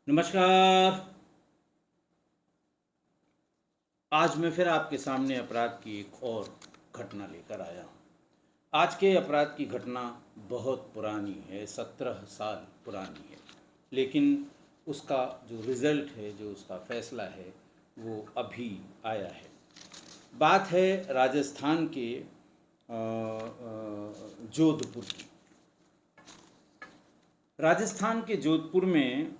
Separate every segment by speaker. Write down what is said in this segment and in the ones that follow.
Speaker 1: नमस्कार। आज मैं फिर आपके सामने अपराध की एक और घटना लेकर आया हूँ। आज के अपराध की घटना बहुत पुरानी है, 17 साल पुरानी है, लेकिन उसका जो रिज़ल्ट है, जो उसका फैसला है, वो अभी आया है। बात है राजस्थान के जोधपुर की। राजस्थान के जोधपुर में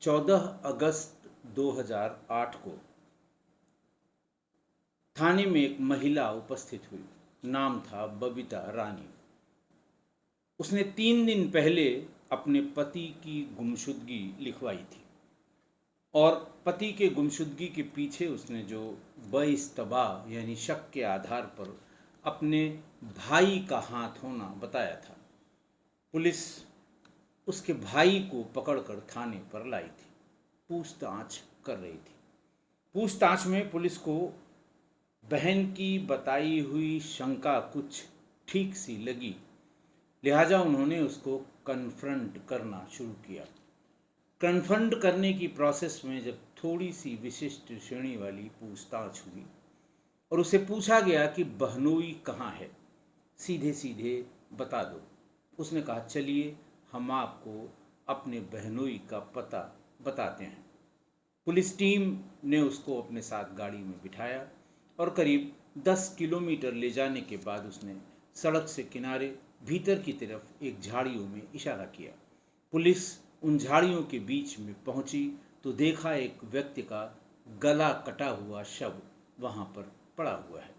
Speaker 1: 14 अगस्त 2008 को थाने में एक महिला उपस्थित हुई। नाम था बबीता रानी। उसने 3 दिन पहले अपने पति की गुमशुदगी लिखवाई थी और पति के गुमशुदगी के पीछे उसने जो बइस्तबा यानी शक के आधार पर अपने भाई का हाथ होना बताया था। पुलिस उसके भाई को पकड़कर थाने पर लाई थी, पूछताछ कर रही थी। पूछताछ में पुलिस को बहन की बताई हुई शंका कुछ ठीक सी लगी, लिहाजा उन्होंने उसको कन्फ्रंट करना शुरू किया। कन्फ्रंट करने की प्रोसेस में जब थोड़ी सी विशिष्ट श्रेणी वाली पूछताछ हुई और उसे पूछा गया कि बहनोई कहाँ है, सीधे सीधे बता दो, उसने कहा चलिए हम आपको अपने बहनोई का पता बताते हैं। पुलिस टीम ने उसको अपने साथ गाड़ी में बिठाया और करीब 10 किलोमीटर ले जाने के बाद उसने सड़क से किनारे भीतर की तरफ एक झाड़ियों में इशारा किया। पुलिस उन झाड़ियों के बीच में पहुंची तो देखा एक व्यक्ति का गला कटा हुआ शव वहां पर पड़ा हुआ है।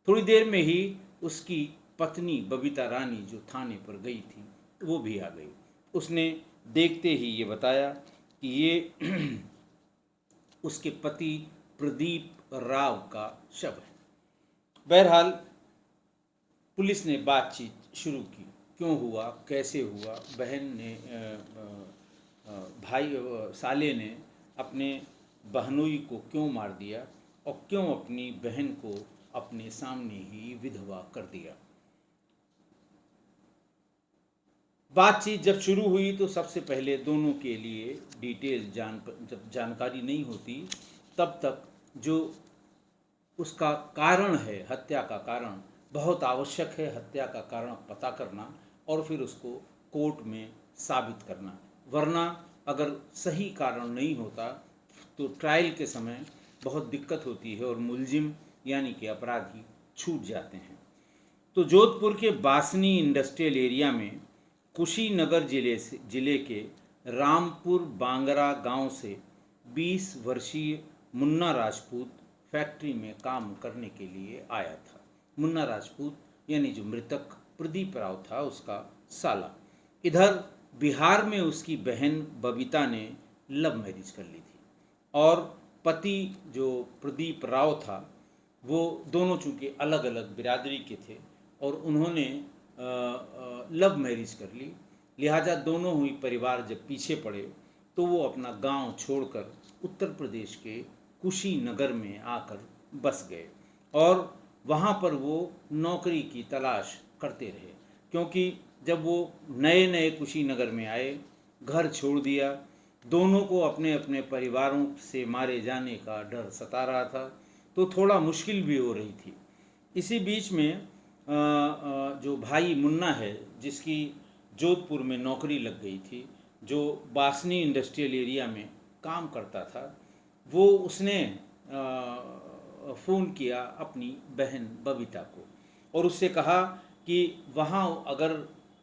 Speaker 1: थोड़ी देर में ही उसकी पत्नी बबीता रानी जो थाने पर गई थी वो भी आ गई। उसने देखते ही ये बताया कि ये उसके पति प्रदीप राव का शव है। बहरहाल पुलिस ने बातचीत शुरू की, क्यों हुआ, कैसे हुआ, बहन ने भाई साले ने अपने बहनोई को क्यों मार दिया और क्यों अपनी बहन को अपने सामने ही विधवा कर दिया। बातचीत जब शुरू हुई तो सबसे पहले दोनों के लिए डिटेल जब जानकारी नहीं होती तब तक जो उसका कारण है, हत्या का कारण, बहुत आवश्यक है हत्या का कारण पता करना और फिर उसको कोर्ट में साबित करना। वरना अगर सही कारण नहीं होता तो ट्रायल के समय बहुत दिक्कत होती है और मुलजिम यानी कि अपराधी छूट जाते हैं। तो जोधपुर के बासनी इंडस्ट्रियल एरिया में कुशीनगर जिले के रामपुर बांगरा गांव से 20 वर्षीय मुन्ना राजपूत फैक्ट्री में काम करने के लिए आया था। मुन्ना राजपूत यानी जो मृतक प्रदीप राव था उसका साला। इधर बिहार में उसकी बहन बबीता ने लव मैरिज कर ली थी और पति जो प्रदीप राव था वो दोनों चूँकि अलग अलग बिरादरी के थे और उन्होंने लव मैरिज कर ली, लिहाजा दोनों ही परिवार जब पीछे पड़े तो वो अपना गांव छोड़कर उत्तर प्रदेश के कुशीनगर में आकर बस गए और वहाँ पर वो नौकरी की तलाश करते रहे। क्योंकि जब वो नए नए कुशीनगर में आए, घर छोड़ दिया, दोनों को अपने अपने परिवारों से मारे जाने का डर सता रहा था, तो थोड़ा मुश्किल भी हो रही थी। इसी बीच में जो भाई मुन्ना है जिसकी जोधपुर में नौकरी लग गई थी, जो बासनी इंडस्ट्रियल एरिया में काम करता था, वो उसने फ़ोन किया अपनी बहन बबीता को और उससे कहा कि वहाँ अगर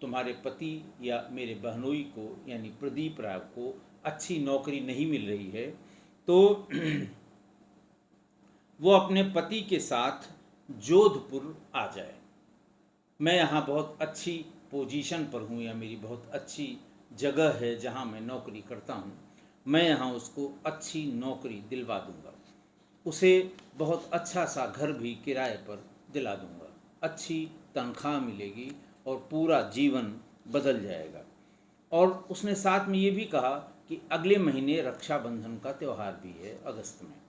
Speaker 1: तुम्हारे पति या मेरे बहनोई को यानी प्रदीप राव को अच्छी नौकरी नहीं मिल रही है तो वो अपने पति के साथ जोधपुर आ जाए। मैं यहाँ बहुत अच्छी पोजीशन पर हूँ या मेरी बहुत अच्छी जगह है जहाँ मैं नौकरी करता हूँ, मैं यहाँ उसको अच्छी नौकरी दिलवा दूँगा, उसे बहुत अच्छा सा घर भी किराए पर दिला दूँगा, अच्छी तनख्वाह मिलेगी और पूरा जीवन बदल जाएगा। और उसने साथ में ये भी कहा कि अगले महीने रक्षाबंधन का त्यौहार भी है अगस्त में,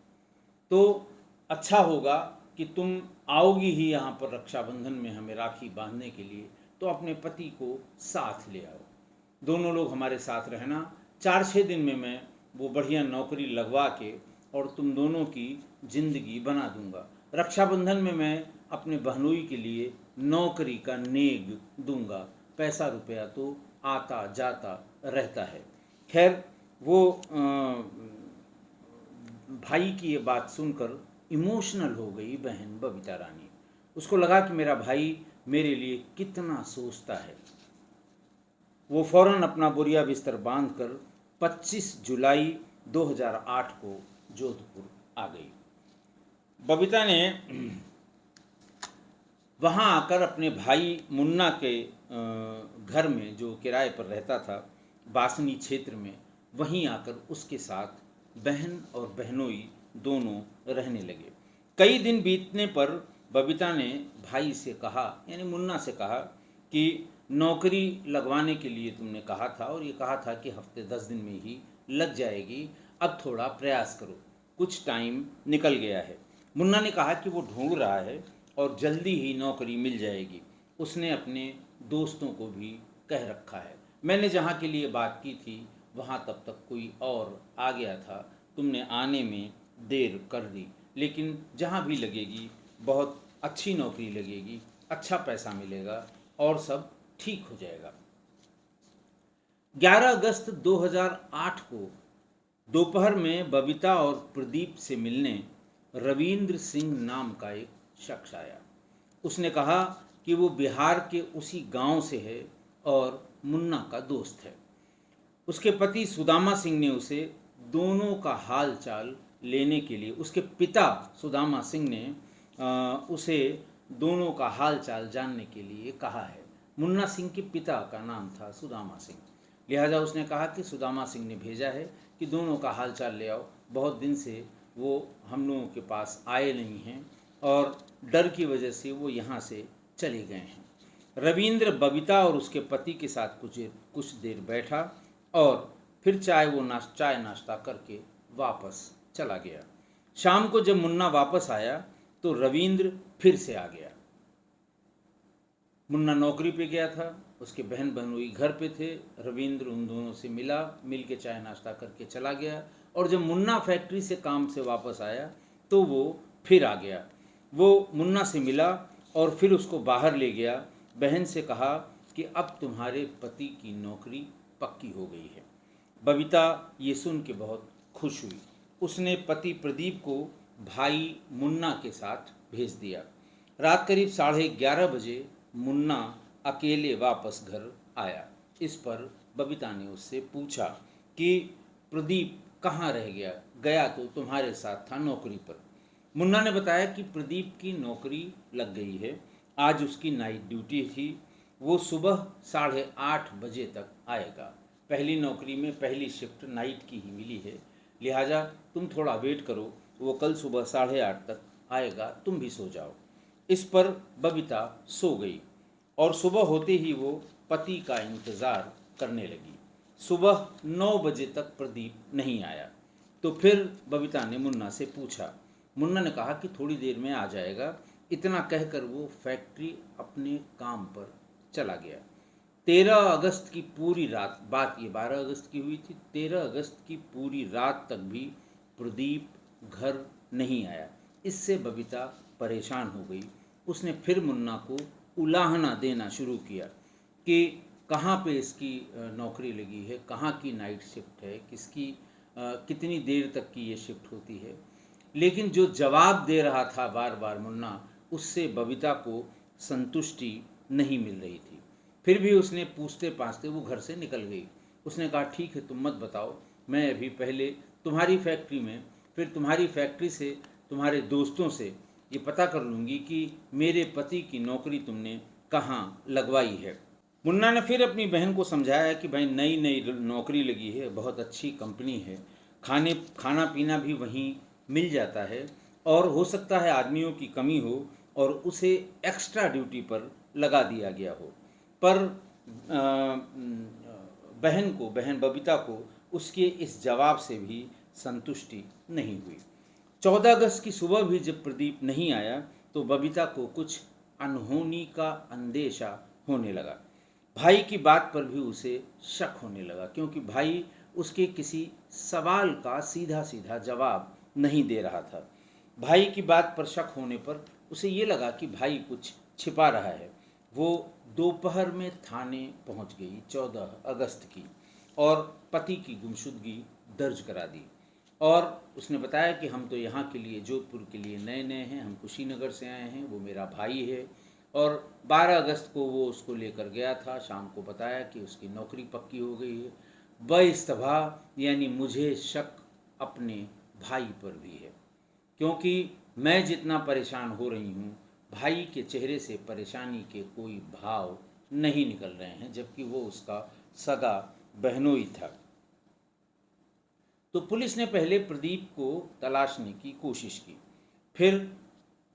Speaker 1: तो अच्छा होगा कि तुम आओगी ही यहाँ पर रक्षाबंधन में हमें राखी बांधने के लिए, तो अपने पति को साथ ले आओ, दोनों लोग हमारे साथ रहना, 4-6 दिन में मैं वो बढ़िया नौकरी लगवा के और तुम दोनों की ज़िंदगी बना दूंगा। रक्षाबंधन में मैं अपने बहनोई के लिए नौकरी का नेग दूंगा, पैसा रुपया तो आता जाता रहता है। खैर वो भाई की ये बात सुनकर इमोशनल हो गई बहन बबीता रानी। उसको लगा कि मेरा भाई मेरे लिए कितना सोचता है। वो फौरन अपना बोरिया बिस्तर बांधकर 25 जुलाई 2008 को जोधपुर आ गई। बबीता ने वहाँ आकर अपने भाई मुन्ना के घर में, जो किराए पर रहता था बासनी क्षेत्र में, वहीं आकर उसके साथ बहन और बहनोई दोनों रहने लगे। कई दिन बीतने पर बबीता ने भाई से कहा, यानी मुन्ना से कहा कि नौकरी लगवाने के लिए तुमने कहा था और ये कहा था कि हफ्ते 10 दिन में ही लग जाएगी, अब थोड़ा प्रयास करो, कुछ टाइम निकल गया है। मुन्ना ने कहा कि वो ढूंढ रहा है और जल्दी ही नौकरी मिल जाएगी। उसने अपने दोस्तों को भी कह रखा है। मैंने जहाँ के लिए बात की थी वहाँ तब तक कोई और आ गया था, तुमने आने में देर कर दी, लेकिन जहाँ भी लगेगी बहुत अच्छी नौकरी लगेगी, अच्छा पैसा मिलेगा और सब ठीक हो जाएगा। 11 अगस्त 2008 को दोपहर में बबीता और प्रदीप से मिलने रविंद्र सिंह नाम का एक शख्स आया। उसने कहा कि वो बिहार के उसी गांव से है और मुन्ना का दोस्त है। उसके पति सुदामा सिंह ने उसे दोनों का हाल चाल लेने के लिए, उसके पिता सुदामा सिंह ने उसे दोनों का हाल चाल जानने के लिए कहा है। मुन्ना सिंह के पिता का नाम था सुदामा सिंह, लिहाजा उसने कहा कि सुदामा सिंह ने भेजा है कि दोनों का हाल चाल ले आओ। बहुत दिन से वो हम लोगों के पास आए नहीं हैं और डर की वजह से वो यहाँ से चले गए हैं। रविंद्र बबीता और उसके पति के साथ कुछ देर बैठा और फिर चाय नाश्ता करके वापस चला गया। शाम को जब मुन्ना वापस आया तो रविंद्र फिर से आ गया। मुन्ना नौकरी पे गया था, उसके बहन बहनोई घर पे थे। रविंद्र उन दोनों से मिला, मिल के चाय नाश्ता करके चला गया और जब मुन्ना फैक्ट्री से काम से वापस आया तो वो फिर आ गया। वो मुन्ना से मिला और फिर उसको बाहर ले गया। बहन से कहा कि अब तुम्हारे पति की नौकरी पक्की हो गई है। बबीता ये सुन के बहुत खुश हुई। उसने पति प्रदीप को भाई मुन्ना के साथ भेज दिया। रात करीब 11:30 बजे मुन्ना अकेले वापस घर आया। इस पर बबीता ने उससे पूछा कि प्रदीप कहाँ रह गया? गया तो तुम्हारे साथ था नौकरी पर। मुन्ना ने बताया कि प्रदीप की नौकरी लग गई है, आज उसकी नाइट ड्यूटी थी, वो सुबह 8:30 बजे तक आएगा। पहली नौकरी में पहली शिफ्ट नाइट की ही मिली है, लिहाजा तुम थोड़ा वेट करो, वो कल सुबह 8:30 तक आएगा, तुम भी सो जाओ। इस पर बबीता सो गई और सुबह होते ही वो पति का इंतज़ार करने लगी। सुबह 9 बजे तक प्रदीप नहीं आया तो फिर बबीता ने मुन्ना से पूछा। मुन्ना ने कहा कि थोड़ी देर में आ जाएगा। इतना कहकर वो फैक्ट्री अपने काम पर चला गया। 13 अगस्त की पूरी रात, बात ये 12 अगस्त की हुई थी, 13 अगस्त की पूरी रात तक भी प्रदीप घर नहीं आया। इससे बबीता परेशान हो गई। उसने फिर मुन्ना को उलाहना देना शुरू किया कि कहाँ पे इसकी नौकरी लगी है, कहाँ की नाइट शिफ्ट है, कितनी देर तक की ये शिफ्ट होती है। लेकिन जो जवाब दे रहा था बार बार मुन्ना, उससे बबीता को संतुष्टि नहीं मिल रही थी। फिर भी उसने पूछते पाछते वो घर से निकल गई। उसने कहा ठीक है, तुम मत बताओ, मैं अभी पहले तुम्हारी फैक्ट्री में, फिर तुम्हारी फैक्ट्री से तुम्हारे दोस्तों से ये पता कर लूँगी कि मेरे पति की नौकरी तुमने कहाँ लगवाई है। मुन्ना ने फिर अपनी बहन को समझाया कि भाई नई नई नौकरी लगी है, बहुत अच्छी कंपनी है, खाना पीना भी वहीं मिल जाता है और हो सकता है आदमियों की कमी हो और उसे एक्स्ट्रा ड्यूटी पर लगा दिया गया हो। पर बहन बबीता को उसके इस जवाब से भी संतुष्टि नहीं हुई। 14 अगस्त की सुबह भी जब प्रदीप नहीं आया तो बबीता को कुछ अनहोनी का अंदेशा होने लगा। भाई की बात पर भी उसे शक होने लगा, क्योंकि भाई उसके किसी सवाल का सीधा सीधा जवाब नहीं दे रहा था। भाई की बात पर शक होने पर उसे ये लगा कि भाई कुछ छिपा रहा है। वो दोपहर में थाने पहुंच गई 14 अगस्त की और पति की गुमशुदगी दर्ज करा दी। और उसने बताया कि हम तो यहाँ के लिए, जोधपुर के लिए नए नए हैं, हम कुशीनगर से आए हैं, वो मेरा भाई है। और 12 अगस्त को वो उसको लेकर गया था। शाम को बताया कि उसकी नौकरी पक्की हो गई है। बइस्तभा यानी मुझे शक अपने भाई पर भी है, क्योंकि मैं जितना परेशान हो रही हूँ, भाई के चेहरे से परेशानी के कोई भाव नहीं निकल रहे हैं, जबकि वो उसका सगा बहनोई था। तो पुलिस ने पहले प्रदीप को तलाशने की कोशिश की। फिर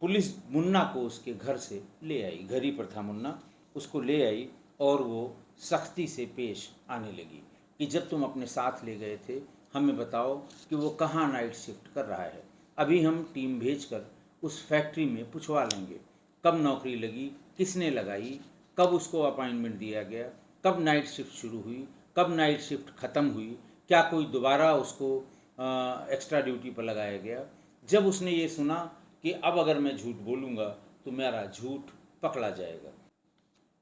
Speaker 1: पुलिस मुन्ना को उसके घर से ले आई, घर ही पर था मुन्ना, उसको ले आई और वो सख्ती से पेश आने लगी कि जब तुम अपने साथ ले गए थे, हमें बताओ कि वो कहाँ नाइट शिफ्ट कर रहा है। अभी हम टीम भेजकर उस फैक्ट्री में पूछवा लेंगे, कब नौकरी लगी, किसने लगाई, कब उसको अपॉइंटमेंट दिया गया, कब नाइट शिफ्ट शुरू हुई, कब नाइट शिफ्ट ख़त्म हुई, क्या कोई दोबारा उसको एक्स्ट्रा ड्यूटी पर लगाया गया। जब उसने ये सुना कि अब अगर मैं झूठ बोलूँगा तो मेरा झूठ पकड़ा जाएगा,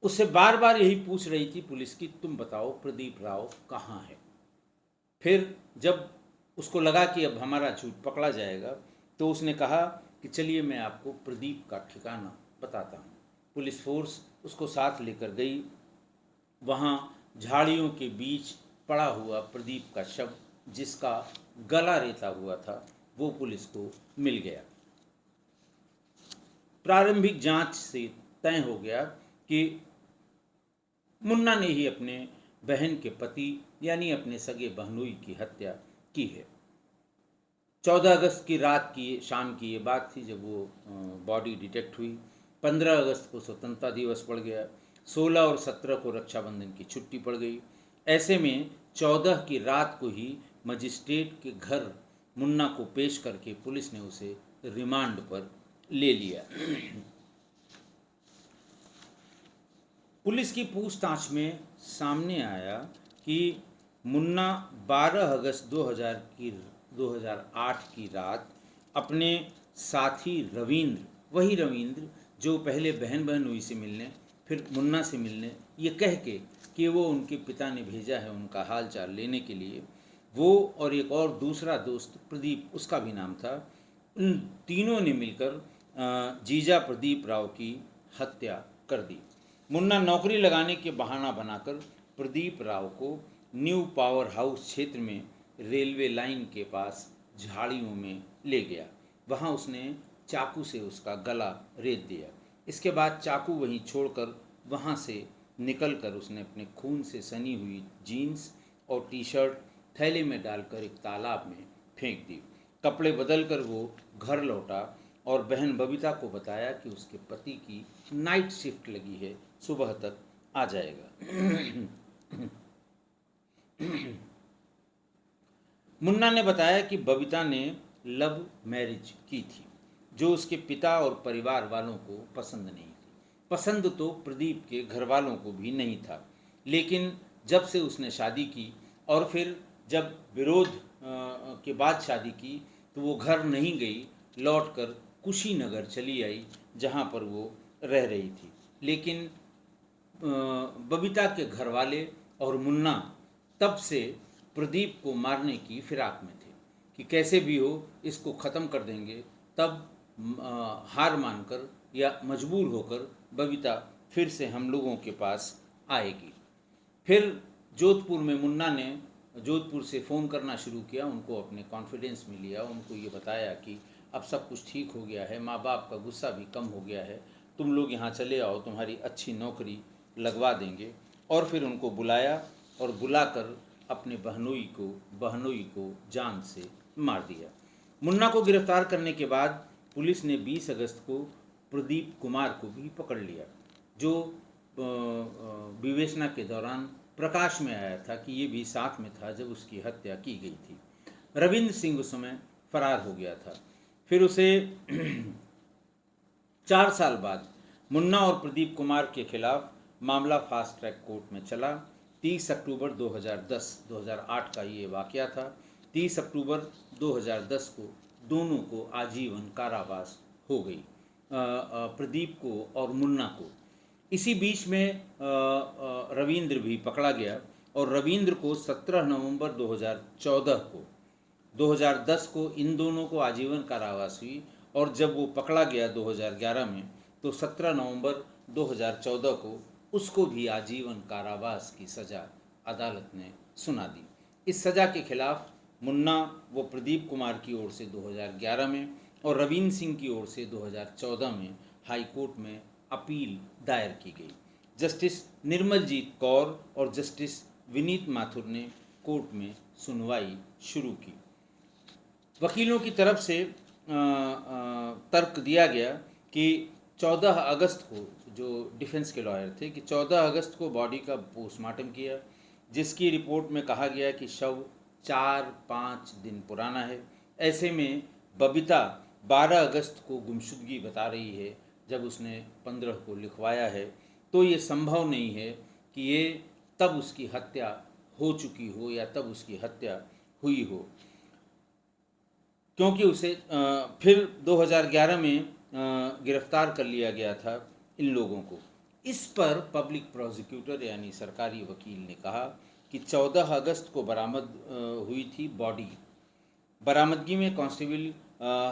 Speaker 1: उससे बार बार यही पूछ रही थी पुलिस की, तुम बताओ प्रदीप राव कहाँ है। फिर जब उसको लगा कि अब हमारा झूठ पकड़ा जाएगा, तो उसने कहा कि चलिए मैं आपको प्रदीप का ठिकाना बताता हूँ। पुलिस फोर्स उसको साथ लेकर गई। वहाँ झाड़ियों के बीच पड़ा हुआ प्रदीप का शव, जिसका गला रेता हुआ था, वो पुलिस को मिल गया। प्रारंभिक जांच से तय हो गया कि मुन्ना ने ही अपने बहन के पति यानी अपने सगे बहनोई की हत्या की है। 14 अगस्त की रात की शाम की ये बात थी जब वो बॉडी डिटेक्ट हुई। 15 अगस्त को स्वतंत्रता दिवस पड़ गया। 16 और 17 को रक्षाबंधन की छुट्टी पड़ गई। ऐसे में 14 की रात को ही मजिस्ट्रेट के घर मुन्ना को पेश करके पुलिस ने उसे रिमांड पर ले लिया। पुलिस की पूछताछ में सामने आया कि मुन्ना 12 अगस्त 2008 की रात अपने साथी रविंद्र, वही रविंद्र जो पहले बहन बहनोई से मिलने फिर मुन्ना से मिलने, ये कह के कि वो उनके पिता ने भेजा है उनका हाल चाल लेने के लिए, वो और एक और दूसरा दोस्त प्रदीप, उसका भी नाम था, उन तीनों ने मिलकर जीजा प्रदीप राव की हत्या कर दी। मुन्ना नौकरी लगाने के बहाना बनाकर प्रदीप राव को न्यू पावर हाउस क्षेत्र में रेलवे लाइन के पास झाड़ियों में ले गया। वहाँ उसने चाकू से उसका गला रेत दिया। इसके बाद चाकू वहीं छोड़कर वहाँ से निकलकर उसने अपने खून से सनी हुई जीन्स और टी शर्ट थैले में डालकर एक तालाब में फेंक दी। कपड़े बदलकर वो घर लौटा और बहन बबीता को बताया कि उसके पति की नाइट शिफ्ट लगी है, सुबह तक आ जाएगा। मुन्ना ने बताया कि बबीता ने लव मैरिज की थी, जो उसके पिता और परिवार वालों को पसंद नहीं थी। पसंद तो प्रदीप के घर वालों को भी नहीं था, लेकिन जब से उसने शादी की और फिर जब विरोध के बाद शादी की, तो वो घर नहीं गई, लौटकर कुशीनगर चली आई जहाँ पर वो रह रही थी। लेकिन बबीता के घर वाले और मुन्ना तब से प्रदीप को मारने की फिराक में थे कि कैसे भी हो इसको ख़त्म कर देंगे। तब हार मानकर या मजबूर होकर बबीता फिर से हम लोगों के पास आएगी। फिर जोधपुर में मुन्ना ने जोधपुर से फ़ोन करना शुरू किया, उनको अपने कॉन्फिडेंस में लिया, उनको ये बताया कि अब सब कुछ ठीक हो गया है, माँ बाप का गुस्सा भी कम हो गया है, तुम लोग यहाँ चले आओ, तुम्हारी अच्छी नौकरी लगवा देंगे। और फिर उनको बुलाया और बुलाकर अपने बहनोई को जान से मार दिया। मुन्ना को गिरफ्तार करने के बाद पुलिस ने 20 अगस्त को प्रदीप कुमार को भी पकड़ लिया, जो विवेचना के दौरान प्रकाश में आया था कि ये भी साथ में था जब उसकी हत्या की गई थी। रविंद्र सिंह उस समय फरार हो गया था। फिर उसे 4 साल बाद मुन्ना और प्रदीप कुमार के खिलाफ मामला फास्ट ट्रैक कोर्ट में चला 30 अक्टूबर 2008 का ये वाक़या था। 30 अक्टूबर 2010 को दोनों को आजीवन कारावास हो गई, प्रदीप को और मुन्ना को। इसी बीच में रविंद्र भी पकड़ा गया और रविंद्र को 17 नवंबर 2010 को इन दोनों को आजीवन कारावास हुई, और जब वो पकड़ा गया 2011 में, तो 17 नवंबर 2014 को उसको भी आजीवन कारावास की सज़ा अदालत ने सुना दी। इस सज़ा के खिलाफ मुन्ना व प्रदीप कुमार की ओर से 2011 में और रवीन सिंह की ओर से 2014 में हाई कोर्ट में अपील दायर की गई। जस्टिस निर्मलजीत कौर और जस्टिस विनीत माथुर ने कोर्ट में सुनवाई शुरू की। वकीलों की तरफ से तर्क दिया गया कि 14 अगस्त को, जो डिफेंस के लॉयर थे, कि 14 अगस्त को बॉडी का पोस्टमार्टम किया, जिसकी रिपोर्ट में कहा गया कि शव 4-5 दिन पुराना है। ऐसे में बबीता 12 अगस्त को गुमशुदगी बता रही है, जब उसने 15 को लिखवाया है। तो ये संभव नहीं है कि ये तब उसकी हत्या हो चुकी हो या तब उसकी हत्या हुई हो, क्योंकि उसे फिर 2011 में गिरफ्तार कर लिया गया था इन लोगों को। इस पर पब्लिक प्रोसिक्यूटर यानी सरकारी वकील ने कहा कि 14 अगस्त को बरामद हुई थी बॉडी। बरामदगी में कांस्टेबल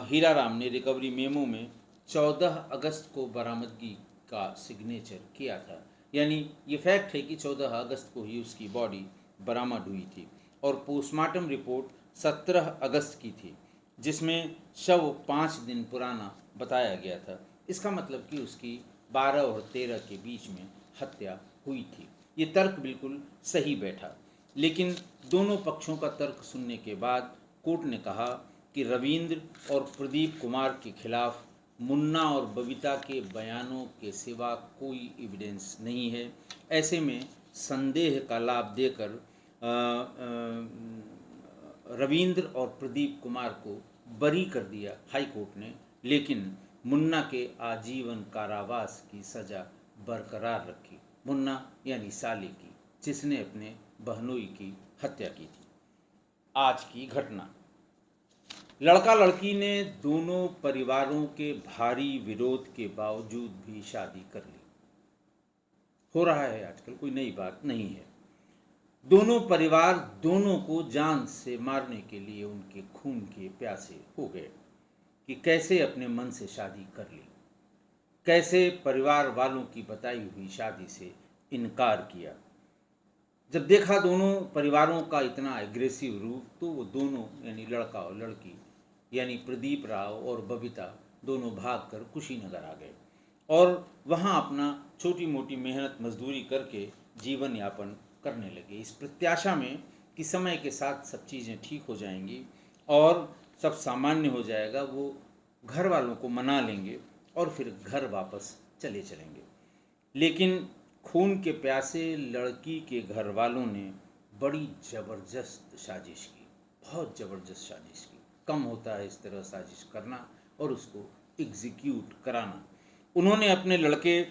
Speaker 1: हीराराम ने रिकवरी मेमो में 14 अगस्त को बरामदगी का सिग्नेचर किया था, यानी ये फैक्ट है कि 14 अगस्त को ही उसकी बॉडी बरामद हुई थी। और पोस्टमार्टम रिपोर्ट 17 अगस्त की थी, जिसमें शव 5 दिन पुराना बताया गया था। इसका मतलब कि उसकी 12 और 13 के बीच में हत्या हुई थी। ये तर्क बिल्कुल सही बैठा, लेकिन दोनों पक्षों का तर्क सुनने के बाद कोर्ट ने कहा कि रविंद्र और प्रदीप कुमार के खिलाफ मुन्ना और बबीता के बयानों के सिवा कोई एविडेंस नहीं है। ऐसे में संदेह का लाभ देकर रविंद्र और प्रदीप कुमार को बरी कर दिया हाई कोर्ट ने, लेकिन मुन्ना के आजीवन कारावास की सज़ा बरकरार रखी। मुन्ना यानी साले की, जिसने अपने बहनोई की हत्या की थी। आज की घटना, लड़का लड़की ने दोनों परिवारों के भारी विरोध के बावजूद भी शादी कर ली। हो रहा है आजकल, कोई नई बात नहीं है। दोनों परिवार दोनों को जान से मारने के लिए उनके खून के प्यासे हो गए कि कैसे अपने मन से शादी कर ली, कैसे परिवार वालों की बताई हुई शादी से इनकार किया। जब देखा दोनों परिवारों का इतना एग्रेसिव रूप, तो वो दोनों यानी लड़का और लड़की यानी प्रदीप राव और बबीता दोनों भागकर कुशीनगर आ गए और वहाँ अपना छोटी मोटी मेहनत मजदूरी करके जीवन यापन करने लगे, इस प्रत्याशा में कि समय के साथ सब चीज़ें ठीक हो जाएंगी और सब सामान्य हो जाएगा। वो घर वालों को मना लेंगे और फिर घर वापस चले चलेंगे। लेकिन खून के प्यासे लड़की के घर वालों ने बड़ी ज़बरदस्त साजिश की, बहुत ज़बरदस्त साजिश की। कम होता है इस तरह साजिश करना और उसको एग्जीक्यूट कराना। उन्होंने अपने लड़के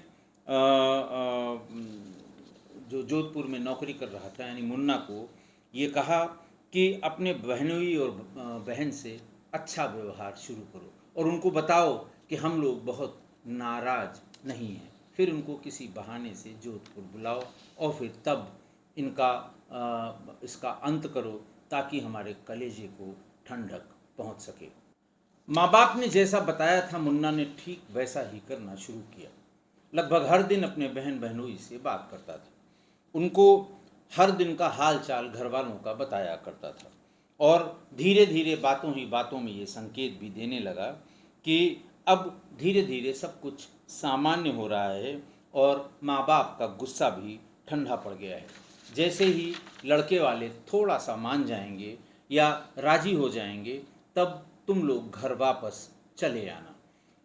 Speaker 1: जो जोधपुर में नौकरी कर रहा था यानी मुन्ना को ये कहा कि अपने बहनोई और बहन से अच्छा व्यवहार शुरू करो और उनको बताओ कि हम लोग बहुत नाराज़ नहीं हैं। फिर उनको किसी बहाने से जोधपुर बुलाओ और फिर तब इसका अंत करो ताकि हमारे कलेजे को ठंडक पहुंच सके। माँ बाप ने जैसा बताया था मुन्ना ने ठीक वैसा ही करना शुरू किया। लगभग हर दिन अपने बहन बहनोई से बात करता था, उनको हर दिन का हाल चाल घर वालों का बताया करता था और धीरे धीरे बातों ही बातों में ये संकेत भी देने लगा कि अब धीरे धीरे सब कुछ सामान्य हो रहा है और माँ बाप का गुस्सा भी ठंडा पड़ गया है। जैसे ही लड़के वाले थोड़ा सा मान जाएंगे या राजी हो जाएंगे तब तुम लोग घर वापस चले आना।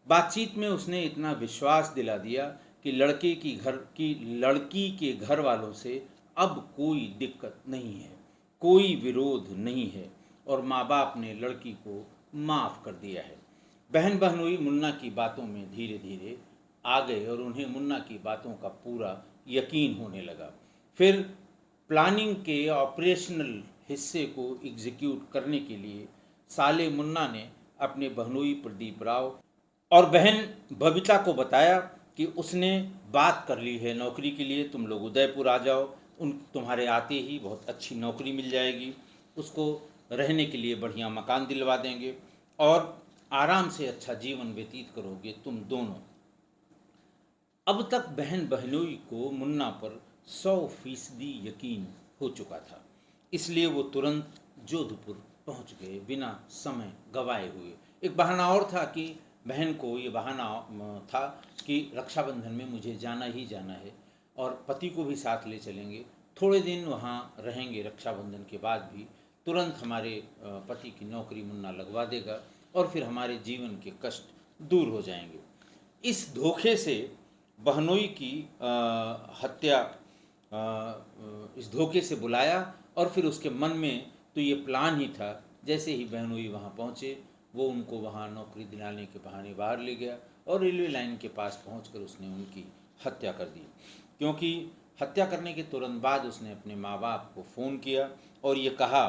Speaker 1: बातचीत में उसने इतना विश्वास दिला दिया कि लड़की के घर वालों से अब कोई दिक्कत नहीं है, कोई विरोध नहीं है और माँ बाप ने लड़की को माफ़ कर दिया है। बहन बहनोई मुन्ना की बातों में धीरे धीरे आ गए और उन्हें मुन्ना की बातों का पूरा यकीन होने लगा। फिर प्लानिंग के ऑपरेशनल हिस्से को एग्जीक्यूट करने के लिए साले मुन्ना ने अपने बहनोई प्रदीप राव और बहन बबीता को बताया कि उसने बात कर ली है नौकरी के लिए, तुम लोग उदयपुर आ जाओ, उन तुम्हारे आते ही बहुत अच्छी नौकरी मिल जाएगी, उसको रहने के लिए बढ़िया मकान दिलवा देंगे और आराम से अच्छा जीवन व्यतीत करोगे तुम दोनों। अब तक बहन बहनोई को मुन्ना पर 100% यकीन हो चुका था, इसलिए वो तुरंत जोधपुर पहुंच गए बिना समय गवाए हुए। एक बहाना और था कि बहन को ये बहाना था कि रक्षाबंधन में मुझे जाना ही जाना है और पति को भी साथ ले चलेंगे, थोड़े दिन वहाँ रहेंगे, रक्षाबंधन के बाद भी तुरंत हमारे पति की नौकरी मुन्ना लगवा देगा और फिर हमारे जीवन के कष्ट दूर हो जाएंगे। इस धोखे से बहनोई की हत्या इस धोखे से बुलाया और फिर उसके मन में तो ये प्लान ही था। जैसे ही बहनोई वहाँ पहुँचे वो उनको वहाँ नौकरी दिलाने के बहाने बाहर ले गया और रेलवे लाइन के पास पहुँचकर उसने उनकी हत्या कर दी। क्योंकि हत्या करने के तुरंत बाद उसने अपने माँ बाप को फ़ोन किया और ये कहा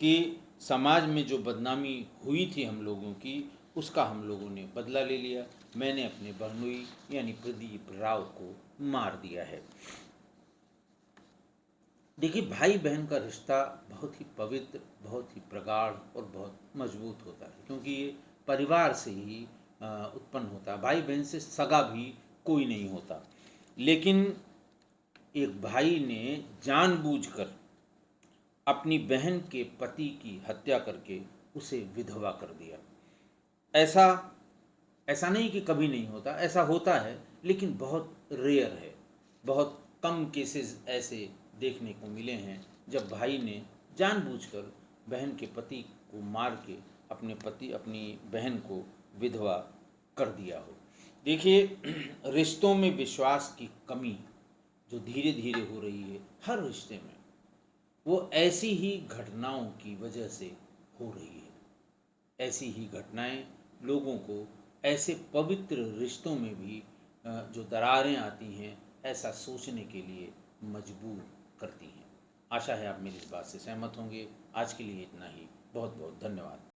Speaker 1: कि समाज में जो बदनामी हुई थी हम लोगों की, उसका हम लोगों ने बदला ले लिया, मैंने अपने बहनोई यानी प्रदीप राव को मार दिया है। देखिए, भाई बहन का रिश्ता बहुत ही पवित्र, बहुत ही प्रगाढ़ और बहुत मजबूत होता है, क्योंकि ये परिवार से ही उत्पन्न होता है। भाई बहन से सगा भी कोई नहीं होता, लेकिन एक भाई ने जानबूझकर अपनी बहन के पति की हत्या करके उसे विधवा कर दिया। ऐसा ऐसा नहीं कि कभी नहीं होता, ऐसा होता है, लेकिन बहुत रेयर है। बहुत कम केसेस ऐसे देखने को मिले हैं जब भाई ने जानबूझकर बहन के पति को मार के अपनी बहन को विधवा कर दिया हो। देखिए, रिश्तों में विश्वास की कमी जो धीरे धीरे हो रही है हर रिश्ते में, वो ऐसी ही घटनाओं की वजह से हो रही है। ऐसी ही घटनाएं लोगों को ऐसे पवित्र रिश्तों में भी जो दरारें आती हैं, ऐसा सोचने के लिए मजबूर करती हैं। आशा है आप मेरी इस बात से सहमत होंगे। आज के लिए इतना ही। बहुत बहुत धन्यवाद।